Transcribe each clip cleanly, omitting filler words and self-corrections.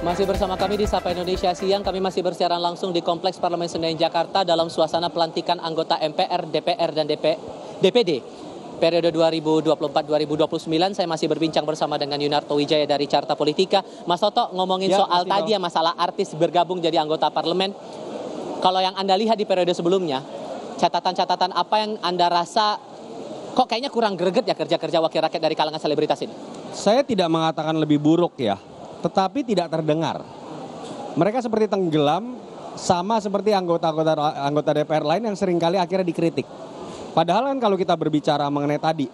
Masih bersama kami di Sapa Indonesia Siang, kami masih bersiaran langsung di Kompleks Parlemen Senayan Jakarta dalam suasana pelantikan anggota MPR, DPR, dan DPD periode 2024-2029. Saya masih berbincang bersama dengan Yunarto Wijaya dari Carta Politika. Mas Toto, ngomongin soal tadi ya, masalah artis bergabung jadi anggota parlemen. Kalau yang Anda lihat di periode sebelumnya, catatan-catatan apa yang Anda rasa kok kayaknya kurang greget ya kerja-kerja wakil rakyat dari kalangan selebritas ini? Saya tidak mengatakan lebih buruk ya, tetapi tidak terdengar. Mereka seperti tenggelam, sama seperti anggota DPR lain yang seringkali akhirnya dikritik. Padahal kan kalau kita berbicara mengenai tadi,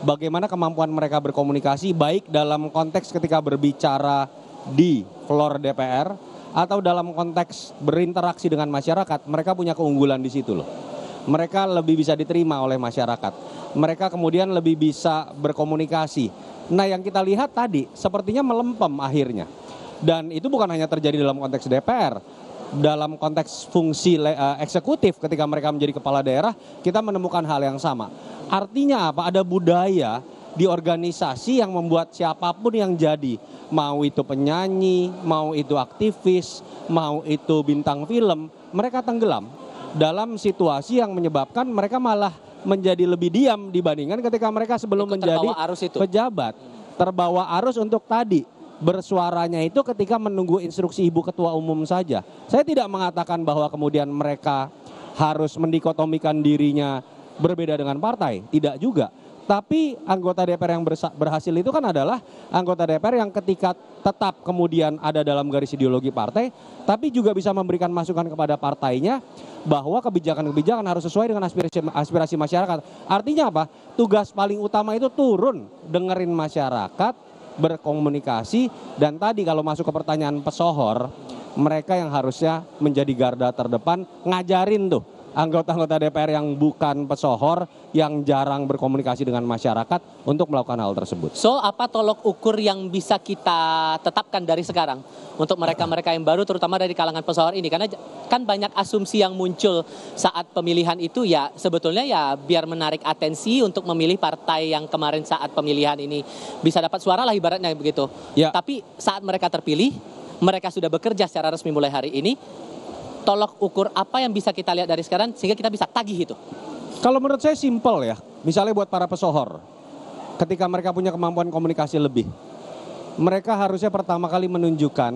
bagaimana kemampuan mereka berkomunikasi, baik dalam konteks ketika berbicara di floor DPR, atau dalam konteks berinteraksi dengan masyarakat, mereka punya keunggulan di situ loh. Mereka lebih bisa diterima oleh masyarakat. Mereka kemudian lebih bisa berkomunikasi. Nah, yang kita lihat tadi sepertinya melempem akhirnya. Dan itu bukan hanya terjadi dalam konteks DPR. Dalam konteks fungsi eksekutif ketika mereka menjadi kepala daerah, kita menemukan hal yang sama. Artinya apa? Ada budaya di organisasi yang membuat siapapun yang jadi, mau itu penyanyi, mau itu aktivis, mau itu bintang film, mereka tenggelam dalam situasi yang menyebabkan mereka malah menjadi lebih diam dibandingkan ketika mereka sebelum menjadi pejabat. Terbawa arus untuk tadi bersuaranya itu ketika menunggu instruksi Ibu Ketua Umum saja. Saya tidak mengatakan bahwa kemudian mereka harus mendikotomikan dirinya berbeda dengan partai, tidak juga. Tapi anggota DPR yang berhasil itu kan adalah anggota DPR yang ketika tetap kemudian ada dalam garis ideologi partai, tapi juga bisa memberikan masukan kepada partainya bahwa kebijakan-kebijakan harus sesuai dengan aspirasi masyarakat. Artinya apa? Tugas paling utama itu turun, dengerin masyarakat, berkomunikasi, dan tadi kalau masuk ke pertanyaan pesohor, mereka yang harusnya menjadi garda terdepan, ngajarin tuh anggota-anggota DPR yang bukan pesohor, yang jarang berkomunikasi dengan masyarakat untuk melakukan hal tersebut. So, apa tolok ukur yang bisa kita tetapkan dari sekarang untuk mereka-mereka yang baru, terutama dari kalangan pesohor ini? Karena kan banyak asumsi yang muncul saat pemilihan itu ya sebetulnya ya biar menarik atensi untuk memilih partai yang kemarin saat pemilihan ini bisa dapat suara lah ibaratnya begitu. Ya. Tapi saat mereka terpilih, mereka sudah bekerja secara resmi mulai hari ini. Tolok ukur apa yang bisa kita lihat dari sekarang sehingga kita bisa tagih itu? Kalau menurut saya simpel ya. Misalnya buat para pesohor, ketika mereka punya kemampuan komunikasi lebih, mereka harusnya pertama kali menunjukkan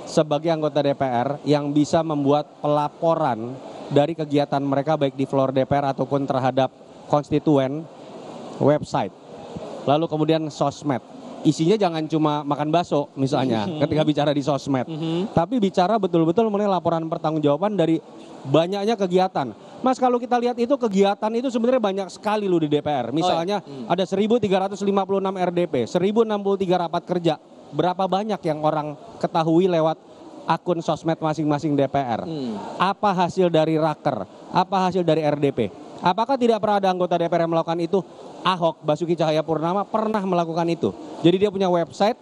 sebagai anggota DPR yang bisa membuat pelaporan dari kegiatan mereka baik di floor DPR ataupun terhadap konstituen, website, lalu kemudian sosmed. Isinya jangan cuma makan bakso misalnya ketika bicara di sosmed, tapi bicara betul-betul mengenai laporan pertanggungjawaban dari banyaknya kegiatan. Mas, kalau kita lihat itu kegiatan itu sebenarnya banyak sekali loh di DPR. Misalnya ada 1.356 RDP, 1.063 rapat kerja. Berapa banyak yang orang ketahui lewat akun sosmed masing-masing DPR? Apa hasil dari raker? Apa hasil dari RDP? Apakah tidak pernah ada anggota DPR yang melakukan itu? Ahok, Basuki Cahayapurnama pernah melakukan itu. Jadi dia punya website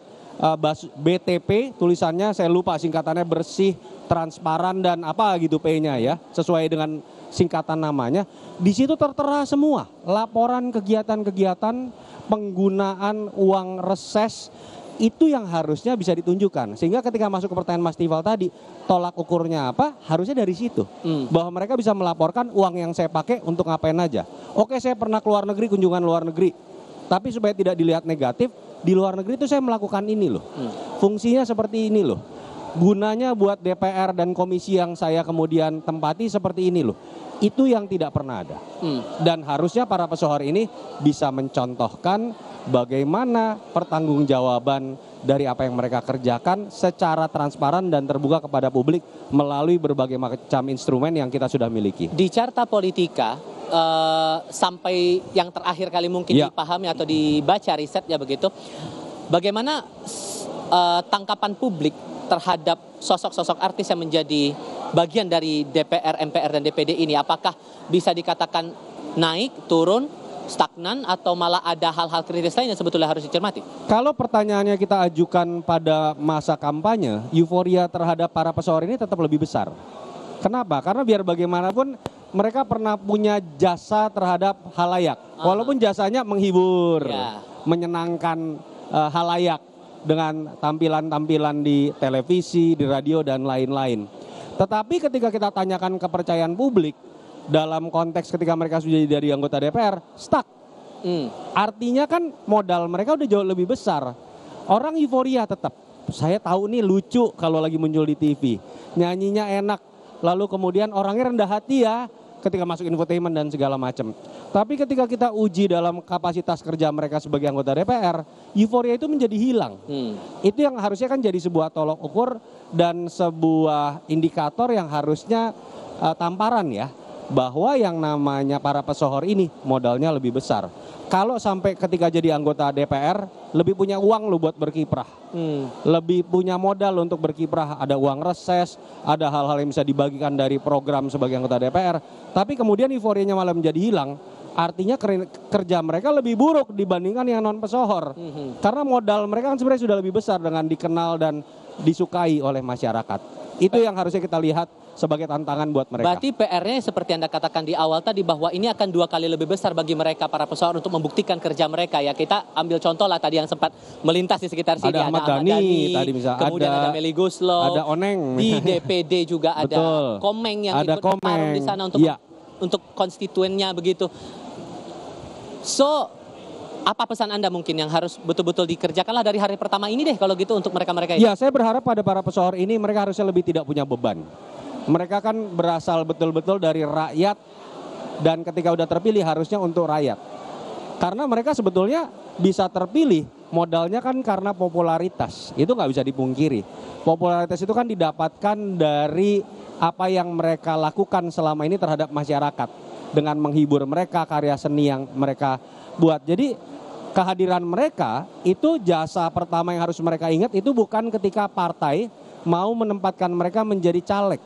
BTP, tulisannya saya lupa singkatannya, bersih, transparan, dan apa gitu P-nya ya, sesuai dengan singkatan namanya. Di situ tertera semua laporan kegiatan-kegiatan penggunaan uang reses. Itu yang harusnya bisa ditunjukkan. Sehingga ketika masuk ke pertanyaan Mas Tifal tadi, tolak ukurnya apa? Harusnya dari situ. Bahwa mereka bisa melaporkan uang yang saya pakai untuk ngapain aja. Oke, saya pernah keluar negeri, kunjungan luar negeri. Tapi supaya tidak dilihat negatif, di luar negeri itu saya melakukan ini loh. Fungsinya seperti ini loh. Gunanya buat DPR dan komisi yang saya kemudian tempati seperti ini loh. Itu yang tidak pernah ada. Dan harusnya para pesohor ini bisa mencontohkan bagaimana pertanggungjawaban dari apa yang mereka kerjakan secara transparan dan terbuka kepada publik melalui berbagai macam instrumen yang kita sudah miliki. Di Carta Politika, sampai yang terakhir kali mungkin dipahami atau dibaca risetnya begitu, bagaimana tangkapan publik terhadap sosok-sosok artis yang menjadi bagian dari DPR, MPR, dan DPD ini? Apakah bisa dikatakan naik, turun, stagnan, atau malah ada hal-hal kritis lain yang sebetulnya harus dicermati? Kalau pertanyaannya kita ajukan pada masa kampanye, euforia terhadap para pesohor ini tetap lebih besar. Kenapa? Karena biar bagaimanapun mereka pernah punya jasa terhadap halayak. Walaupun jasanya menghibur, menyenangkan halayak, dengan tampilan-tampilan di televisi, di radio, dan lain-lain. Tetapi ketika kita tanyakan kepercayaan publik, dalam konteks ketika mereka sudah jadi anggota DPR, stuck. Artinya kan modal mereka udah jauh lebih besar. Orang euforia tetap. Saya tahu nih lucu kalau lagi muncul di TV. Nyanyinya enak. Lalu kemudian orangnya rendah hati ya ketika masuk infotainment dan segala macam. Tapi ketika kita uji dalam kapasitas kerja mereka sebagai anggota DPR, euforia itu menjadi hilang. Itu yang harusnya kan jadi sebuah tolok ukur dan sebuah indikator yang harusnya tamparan ya, bahwa yang namanya para pesohor ini modalnya lebih besar. Kalau sampai ketika jadi anggota DPR lebih punya uang lo buat berkiprah, lebih punya modal untuk berkiprah, ada uang reses, ada hal-hal yang bisa dibagikan dari program sebagai anggota DPR. Tapi kemudian euforianya malah menjadi hilang, artinya kerja mereka lebih buruk dibandingkan yang non pesohor. Karena modal mereka kan sebenarnya sudah lebih besar dengan dikenal dan disukai oleh masyarakat. Itu yang harusnya kita lihat sebagai tantangan buat mereka. Berarti PR-nya seperti Anda katakan di awal tadi bahwa ini akan 2 kali lebih besar bagi mereka para pesohor untuk membuktikan kerja mereka ya. Kita ambil contoh lah tadi yang sempat melintas di sekitar sini. Ada Ahmad Dhani tadi misalnya, kemudian ada Meli Guslow, ada Oneng. Di DPD juga ada Betul. Komeng yang ada ikut bertarung di sana untuk konstituennya begitu. So, apa pesan Anda mungkin yang harus betul-betul dikerjakanlah dari hari pertama ini deh kalau gitu untuk mereka-mereka ini? Ya, saya berharap pada para pesohor ini mereka harusnya lebih tidak punya beban. Mereka kan berasal betul-betul dari rakyat dan ketika udah terpilih harusnya untuk rakyat. Karena mereka sebetulnya bisa terpilih modalnya kan karena popularitas. Itu nggak bisa dipungkiri. Popularitas itu kan didapatkan dari apa yang mereka lakukan selama ini terhadap masyarakat. Dengan menghibur mereka, karya seni yang mereka buat. Jadi kehadiran mereka itu jasa pertama yang harus mereka ingat itu bukan ketika partai mau menempatkan mereka menjadi caleg.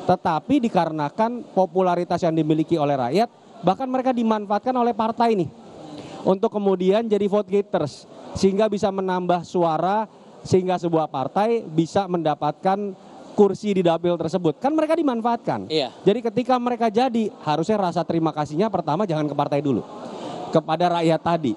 Tetapi dikarenakan popularitas yang dimiliki oleh rakyat, bahkan mereka dimanfaatkan oleh partai nih untuk kemudian jadi vote getters, sehingga bisa menambah suara, sehingga sebuah partai bisa mendapatkan kursi di dapil tersebut. Kan mereka dimanfaatkan. Iya. Jadi ketika mereka jadi, harusnya rasa terima kasihnya pertama jangan ke partai dulu, kepada rakyat tadi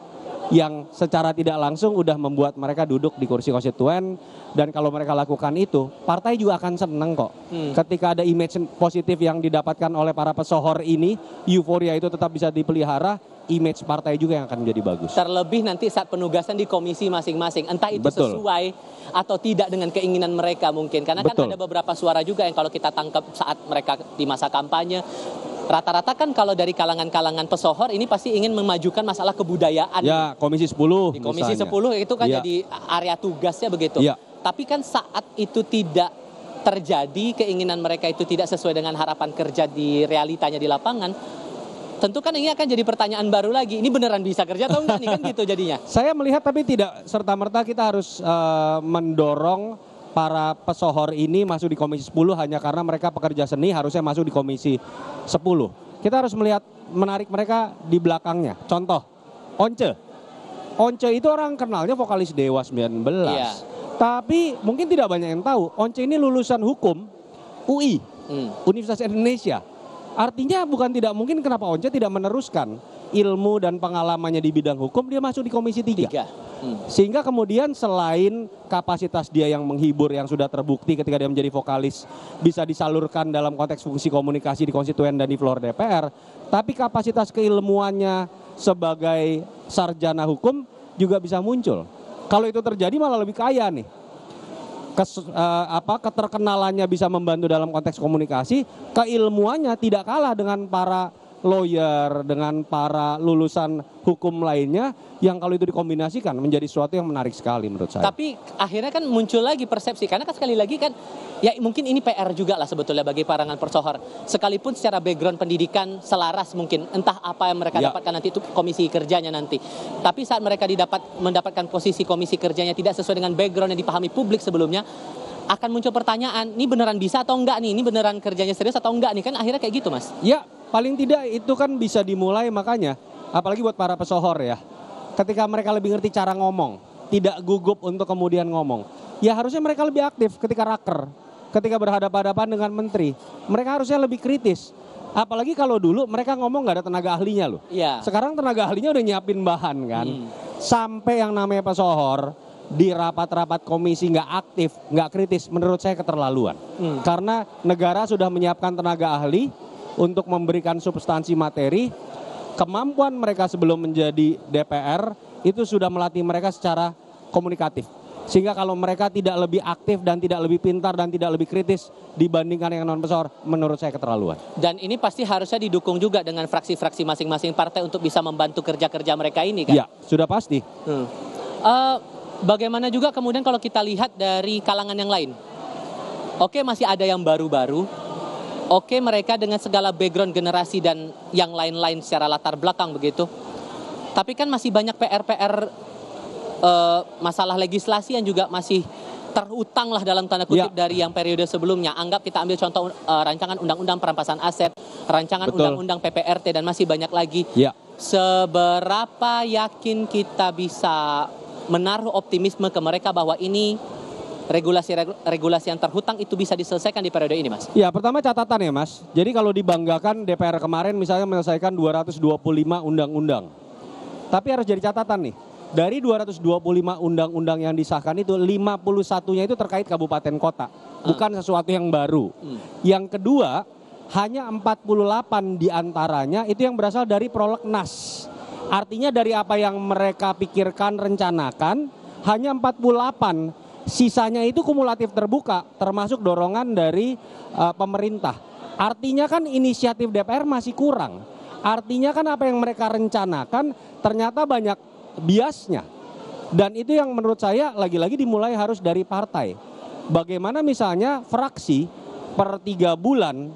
yang secara tidak langsung udah membuat mereka duduk di kursi konstituen. Dan kalau mereka lakukan itu, partai juga akan seneng kok. Ketika ada image positif yang didapatkan oleh para pesohor ini, euforia itu tetap bisa dipelihara, image partai juga yang akan menjadi bagus. Terlebih nanti saat penugasan di komisi masing-masing, entah itu Betul. sesuai atau tidak dengan keinginan mereka mungkin. Karena kan ada beberapa suara juga yang kalau kita tangkap saat mereka di masa kampanye, rata-rata kan kalau dari kalangan-kalangan pesohor ini pasti ingin memajukan masalah kebudayaan. Ya, Komisi 10 di Komisi misalnya. 10 itu kan Ya. jadi area tugasnya begitu. Ya. Tapi kan saat itu tidak terjadi, keinginan mereka itu tidak sesuai dengan harapan kerja di realitanya di lapangan, tentu kan ini akan jadi pertanyaan baru lagi. Ini beneran bisa kerja atau enggak nih kan gitu jadinya. Saya melihat tapi tidak serta-merta kita harus mendorong para pesohor ini masuk di Komisi 10 hanya karena mereka pekerja seni harusnya masuk di Komisi 10. Kita harus menarik mereka di belakangnya. Contoh, Once. Once itu orang kenalnya vokalis Dewa 19. Iya. Tapi mungkin tidak banyak yang tahu, Once ini lulusan hukum UI, Universitas Indonesia. Artinya bukan tidak mungkin kenapa Once tidak meneruskan ilmu dan pengalamannya di bidang hukum, dia masuk di Komisi 3. Sehingga kemudian selain kapasitas dia yang menghibur yang sudah terbukti ketika dia menjadi vokalis bisa disalurkan dalam konteks fungsi komunikasi di konstituen dan di floor DPR, tapi kapasitas keilmuannya sebagai sarjana hukum juga bisa muncul. Kalau itu terjadi malah lebih kaya nih. Keterkenalannya bisa membantu dalam konteks komunikasi, keilmuannya tidak kalah dengan para lawyer, dengan para lulusan hukum lainnya yang kalau itu dikombinasikan menjadi sesuatu yang menarik sekali menurut saya. Tapi akhirnya kan muncul lagi persepsi, karena kan sekali lagi kan ya mungkin ini PR juga lah sebetulnya bagi parangan pesohor. Sekalipun secara background pendidikan selaras mungkin, entah apa yang mereka dapatkan nanti itu komisi kerjanya nanti. Tapi saat mereka mendapatkan posisi komisi kerjanya tidak sesuai dengan background yang dipahami publik sebelumnya, akan muncul pertanyaan, ini beneran bisa atau enggak nih? Ini beneran kerjanya serius atau enggak nih? Kan akhirnya kayak gitu, Mas. Ya, paling tidak itu kan bisa dimulai makanya, apalagi buat para pesohor ya. Ketika mereka lebih ngerti cara ngomong, tidak gugup untuk kemudian ngomong. Ya harusnya mereka lebih aktif ketika raker, ketika berhadapan-hadapan dengan menteri. Mereka harusnya lebih kritis. Apalagi kalau dulu mereka ngomong nggak ada tenaga ahlinya loh. Iya. Sekarang tenaga ahlinya udah nyiapin bahan kan. Sampai yang namanya pesohor di rapat-rapat komisi nggak aktif, nggak kritis, menurut saya keterlaluan. Karena negara sudah menyiapkan tenaga ahli untuk memberikan substansi materi, kemampuan mereka sebelum menjadi DPR itu sudah melatih mereka secara komunikatif. Sehingga kalau mereka tidak lebih aktif dan tidak lebih pintar dan tidak lebih kritis dibandingkan yang non-pesohor, menurut saya keterlaluan. Dan ini pasti harusnya didukung juga dengan fraksi-fraksi masing-masing partai untuk bisa membantu kerja-kerja mereka ini kan? Ya, sudah pasti. Bagaimana juga kemudian kalau kita lihat dari kalangan yang lain? Oke, masih ada yang baru-baru. Oke, mereka dengan segala background generasi dan yang lain-lain secara latar belakang begitu. Tapi kan masih banyak PR-PR masalah legislasi yang juga masih terutang lah dalam tanda kutip dari yang periode sebelumnya. Anggap kita ambil contoh rancangan undang-undang perampasan aset, rancangan undang-undang PPRT dan masih banyak lagi. Seberapa yakin kita bisa menaruh optimisme ke mereka bahwa ini regulasi yang terhutang itu bisa diselesaikan di periode ini, Mas? Ya, pertama catatan ya, Mas. Jadi kalau dibanggakan DPR kemarin misalnya menyelesaikan 225 undang-undang. Tapi harus jadi catatan nih. Dari 225 undang-undang yang disahkan itu 51-nya itu terkait kabupaten kota, bukan sesuatu yang baru. Yang kedua, hanya 48 diantaranya itu yang berasal dari prolegnas. Artinya dari apa yang mereka pikirkan, rencanakan, hanya 48. Sisanya itu kumulatif terbuka, termasuk dorongan dari pemerintah. Artinya kan inisiatif DPR masih kurang. Artinya kan apa yang mereka rencanakan ternyata banyak biasnya. Dan itu yang menurut saya lagi-lagi dimulai harus dari partai. Bagaimana misalnya fraksi per 3 bulan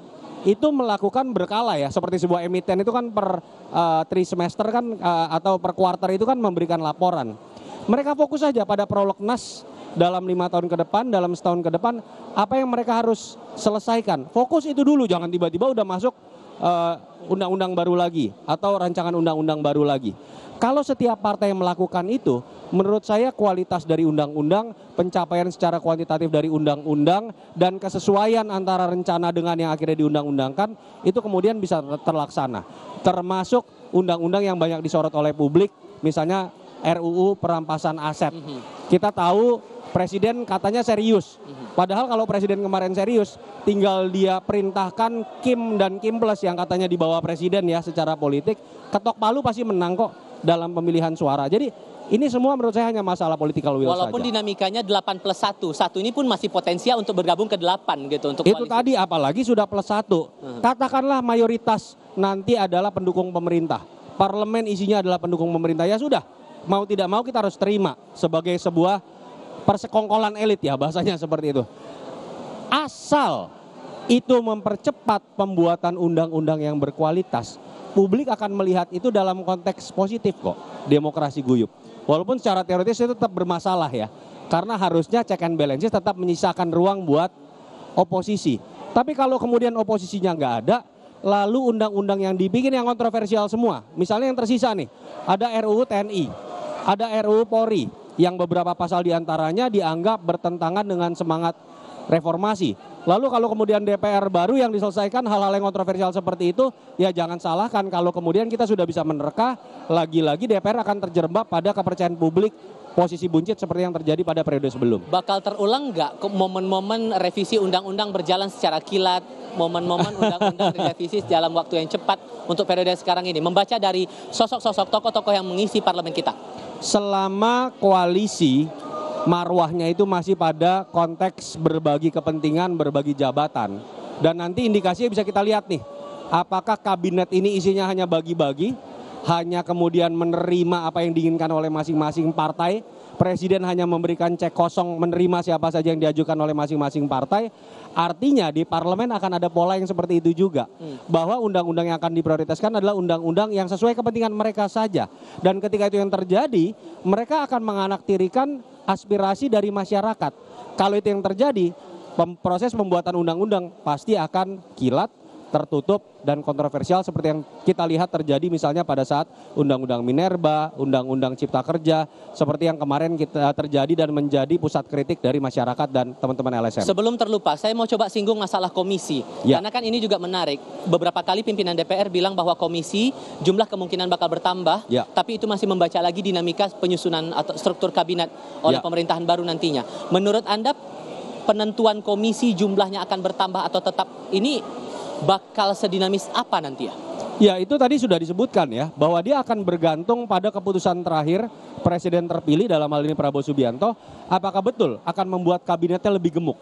itu melakukan berkala ya, seperti sebuah emiten itu kan per trimester kan atau per kuartal itu kan memberikan laporan. Mereka fokus saja pada prolegnas dalam 5 tahun ke depan, dalam setahun ke depan, apa yang mereka harus selesaikan. Fokus itu dulu, jangan tiba-tiba udah masuk undang-undang baru lagi atau rancangan undang-undang baru lagi. Kalau setiap partai melakukan itu, menurut saya kualitas dari undang-undang, pencapaian secara kuantitatif dari undang-undang, dan kesesuaian antara rencana dengan yang akhirnya diundang-undangkan, itu kemudian bisa terlaksana. Termasuk undang-undang yang banyak disorot oleh publik, misalnya RUU perampasan aset. Kita tahu presiden katanya serius. Padahal kalau presiden kemarin serius, tinggal dia perintahkan Kim dan Kim Plus yang katanya di bawah presiden ya secara politik, ketok palu pasti menang kok dalam pemilihan suara. Jadi ini semua menurut saya hanya masalah political will saja. Walaupun dinamikanya 8+1, satu ini pun masih potensial untuk bergabung ke 8 gitu untuk itu koalisi. tadi apalagi sudah +1. Katakanlah mayoritas nanti adalah pendukung pemerintah. Parlemen isinya adalah pendukung pemerintah, ya sudah. Mau tidak mau kita harus terima sebagai sebuah persekongkolan elit ya, bahasanya seperti itu. Asal itu mempercepat pembuatan undang-undang yang berkualitas, publik akan melihat itu dalam konteks positif kok, demokrasi guyup. Walaupun secara teoritis itu tetap bermasalah ya, karena harusnya check and balances tetap menyisakan ruang buat oposisi. Tapi kalau kemudian oposisinya nggak ada, lalu undang-undang yang dibikin yang kontroversial semua, misalnya yang tersisa nih, ada RUU TNI, ada RUU Polri, yang beberapa pasal diantaranya dianggap bertentangan dengan semangat reformasi. Lalu kalau kemudian DPR baru yang diselesaikan hal-hal yang kontroversial seperti itu, ya jangan salahkan kalau kemudian kita sudah bisa menerka, lagi-lagi DPR akan terjerembab pada kepercayaan publik posisi buncit seperti yang terjadi pada periode sebelum. Bakal terulang nggak momen-momen revisi undang-undang berjalan secara kilat, momen-momen undang-undang direvisi dalam waktu yang cepat untuk periode sekarang ini, membaca dari sosok-sosok tokoh-tokoh yang mengisi parlemen kita? Selama koalisi marwahnya itu masih pada konteks berbagi kepentingan, berbagi jabatan. Dan nanti indikasinya bisa kita lihat nih, apakah kabinet ini isinya hanya bagi-bagi, hanya kemudian menerima apa yang diinginkan oleh masing-masing partai, presiden hanya memberikan cek kosong menerima siapa saja yang diajukan oleh masing-masing partai. Artinya di parlemen akan ada pola yang seperti itu juga, bahwa undang-undang yang akan diprioritaskan adalah undang-undang yang sesuai kepentingan mereka saja. Dan ketika itu yang terjadi, mereka akan menganaktirikan aspirasi dari masyarakat. Kalau itu yang terjadi, proses pembuatan undang-undang pasti akan kilat, tertutup dan kontroversial seperti yang kita lihat terjadi misalnya pada saat Undang-Undang Minerba, Undang-Undang Cipta Kerja, seperti yang kemarin kita terjadi dan menjadi pusat kritik dari masyarakat dan teman-teman LSM. Sebelum terlupa, saya mau coba singgung masalah komisi. Ya. Karena kan ini juga menarik. Beberapa kali pimpinan DPR bilang bahwa komisi jumlah kemungkinan bakal bertambah, Ya. tapi itu masih membaca lagi dinamika penyusunan atau struktur kabinet oleh Ya. pemerintahan baru nantinya. Menurut Anda, penentuan komisi jumlahnya akan bertambah atau tetap ini bakal sedinamis apa nanti ya? Ya, itu tadi sudah disebutkan ya, bahwa dia akan bergantung pada keputusan terakhir Presiden terpilih dalam hal ini Prabowo Subianto, apakah betul akan membuat kabinetnya lebih gemuk.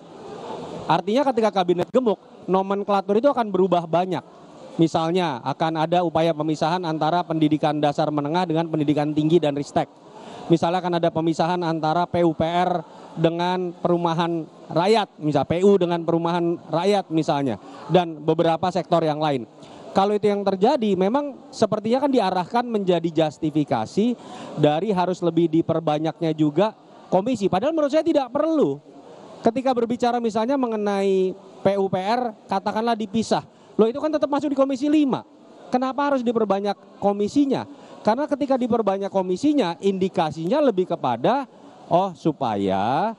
Artinya ketika kabinet gemuk, nomenklatur itu akan berubah banyak. Misalnya akan ada upaya pemisahan antara pendidikan dasar menengah dengan pendidikan tinggi dan ristek. Misalnya akan ada pemisahan antara PUPR dengan perumahan rakyat, misalnya PU dengan perumahan rakyat misalnya, dan beberapa sektor yang lain. Kalau itu yang terjadi, memang sepertinya kan diarahkan menjadi justifikasi dari harus lebih diperbanyaknya juga komisi. Padahal menurut saya tidak perlu. Ketika berbicara misalnya mengenai PUPR, katakanlah dipisah. Loh, itu kan tetap masuk di Komisi 5. Kenapa harus diperbanyak komisinya? Karena ketika diperbanyak komisinya, indikasinya lebih kepada supaya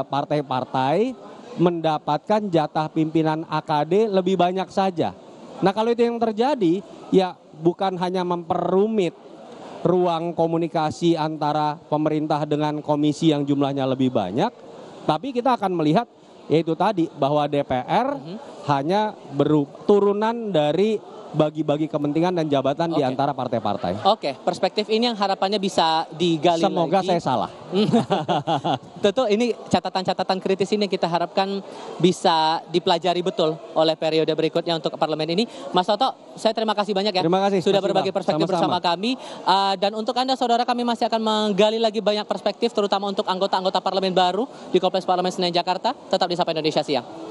partai-partai mendapatkan jatah pimpinan AKD lebih banyak saja. Nah, kalau itu yang terjadi, ya bukan hanya memperumit ruang komunikasi antara pemerintah dengan komisi yang jumlahnya lebih banyak, tapi kita akan melihat yaitu tadi bahwa DPR hanya turunan dari bagi-bagi kepentingan dan jabatan di antara partai-partai. Oke, perspektif ini yang harapannya bisa digali Semoga lagi. saya salah. Tentu ini catatan-catatan kritis ini kita harapkan bisa dipelajari betul oleh periode berikutnya untuk parlemen ini. Mas Toto, saya terima kasih banyak ya. Terima kasih. Sudah berbagi perspektif bersama kami. Dan untuk Anda saudara, kami masih akan menggali lagi banyak perspektif terutama untuk anggota-anggota parlemen baru di Kompleks Parlemen Senayan Jakarta. Tetap di Sapa Indonesia Siang.